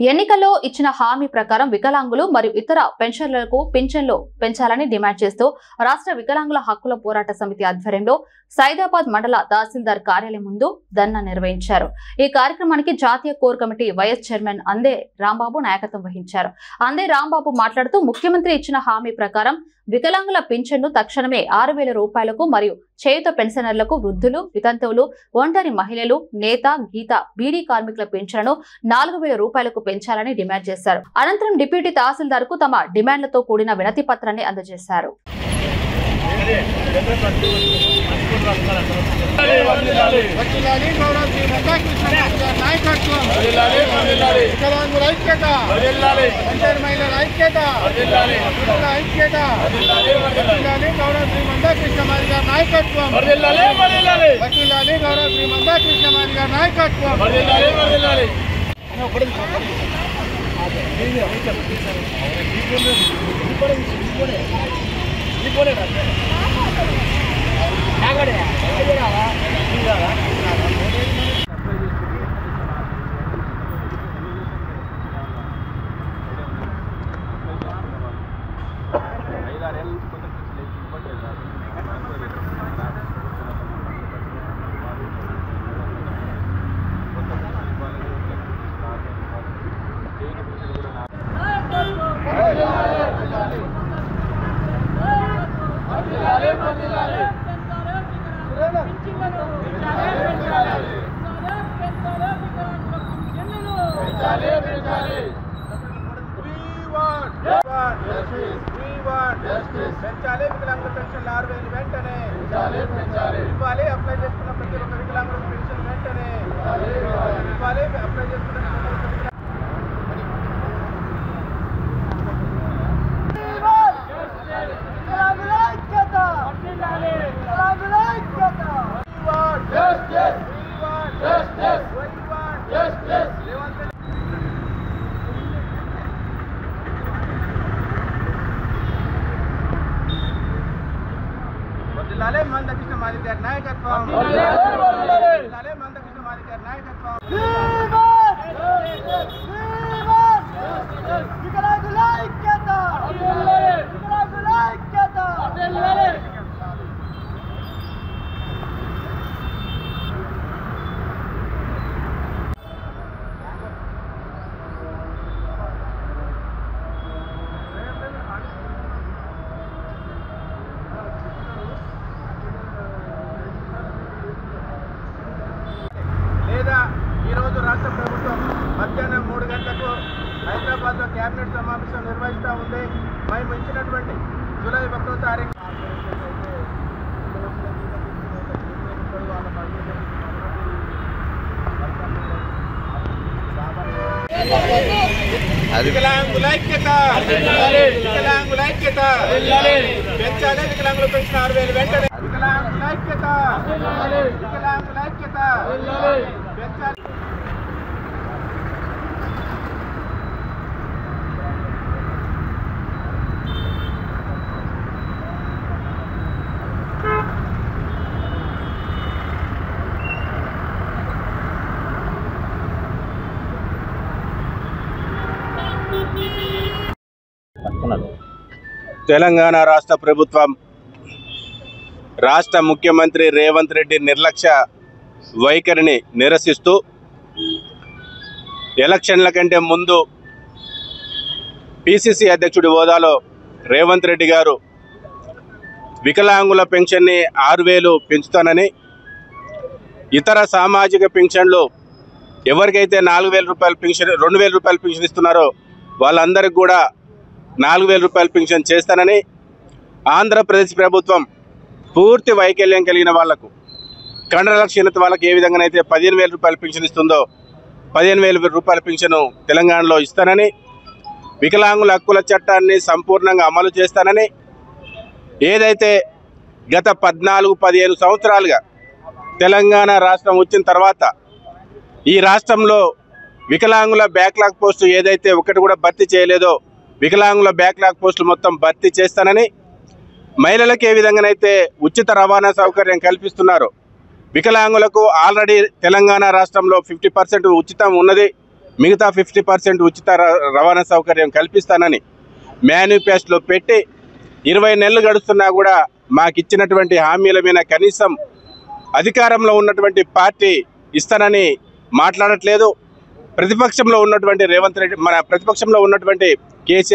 ఎన్నికల్లో ఇచ్చిన హామీ ప్రకారం వికలాంగులు మరియు ఇతర పెన్షన్లకు పింఛన్లు పెంచాలని డిమాండ్ చేస్తూ రాష్ట్ర వికలాంగుల హక్కుల పోరాట సమితి ఆధ్వర్యంలో సైదాబాద్ మండల తహసీల్దార్ కార్యాలయం ముందు ధర్నా నిర్వహించారు। ఈ కార్యక్రమానికి జాతీయ కోర్ కమిటీ వైఎస్ చైర్మన్ అందే రాంబాబు నాయకత్వం వహించారు। అందే రాంబాబు మాట్లాడుతూ ముఖ్యమంత్రి ఇచ్చిన హామీ ప్రకారం వికలాంగుల పింఛన్ను తక్షణమే 6,000 రూపాయలకు మరియు చేయుత పెన్షనర్లకు, వృద్ధులు, వితంతువులు, ఒంటరి మహిళలు, నేత, గీత, బీడీ కార్మికుల పింఛన్ను 4,000 రూపాయలకు పెంచాలని డిమాండ్ చేశారు। అనంతరం డిప్యూటీ తహసీల్దార్ కు తమ డిమాండ్లతో కూడిన వినతి పత్రాన్ని అందజేశారు। రాష్ట్ర ప్రభుత్వం మధ్యాహ్నం 3 గంటలకు హైదరాబాద్ లో కేబినెట్ సమావేశం నిర్వహిస్తూ ఉంది। మేము ఇచ్చినటువంటి జూలై 1వ తారీఖు వికలాంగుల ఐక్యత, వికలాంగుల ఐక్యత పెంచాలి, వికలాంగుల పెన్షన్ 6,000 వెంటనే, వికలాంగుల ఐక్యత, వికలాంగుల ఐక్యత పెంచాలి। తెలంగాణ రాష్ట్ర ప్రభుత్వం రాష్ట్ర ముఖ్యమంత్రి రేవంత్ రెడ్డి నిర్లక్ష్య వైఖరిని నిరసిస్తూ ఎలక్షన్ల కంటే ముందు పిసిసి అధ్యక్షుడి హోదాలో రేవంత్ రెడ్డి గారు వికలాంగుల పెన్షన్ని 6,000 పెంచుతానని, ఇతర సామాజిక పెన్షన్లు ఎవరికైతే 4,000 రూపాయల పెన్షన్ 2,000 రూపాయల పెన్షన్ ఇస్తున్నారో వాళ్ళందరికీ కూడా 4,000 రూపాయల పెన్షన్ చేస్తానని, ఆంధ్రప్రదేశ్ ప్రభుత్వం పూర్తి వైకల్యం కలిగిన వాళ్లకు, కండర క్షీణత వాళ్ళకి ఏ విధంగానైతే 15,000 రూపాయల పెన్షన్ ఇస్తుందో 15,000 రూపాయల పెన్షన్ తెలంగాణలో ఇస్తానని, వికలాంగుల హక్కుల చట్టాన్ని సంపూర్ణంగా అమలు చేస్తానని, ఏదైతే గత 14-15 సంవత్సరాలుగా తెలంగాణ రాష్ట్రం వచ్చిన తర్వాత ఈ రాష్ట్రంలో వికలాంగుల బ్యాక్లాగ్ పోస్టు ఏదైతే ఒకటి కూడా భర్తీ చేయలేదో వికలాంగుల బ్యాక్లాగ్ పోస్టులు మొత్తం భర్తీ చేస్తానని, మహిళలకు ఏ విధంగానైతే ఉచిత రవాణా సౌకర్యం కల్పిస్తున్నారో వికలాంగులకు ఆల్రెడీ తెలంగాణ రాష్ట్రంలో 50% ఉచితం ఉన్నది, మిగతా 50% ఉచిత రవాణా సౌకర్యం కల్పిస్తానని మేనిఫెస్టోలో పెట్టి 20 నెలలు గడుస్తున్నా కూడా మాకు ఇచ్చినటువంటి హామీల మీద కనీసం అధికారంలో ఉన్నటువంటి పార్టీ ఇస్తానని మాట్లాడట్లేదు. ప్రతిపక్షంలో ఉన్నటువంటి రేవంత్ రెడ్డి, మన ప్రతిపక్షంలో ఉన్నటువంటి కేసీఆర్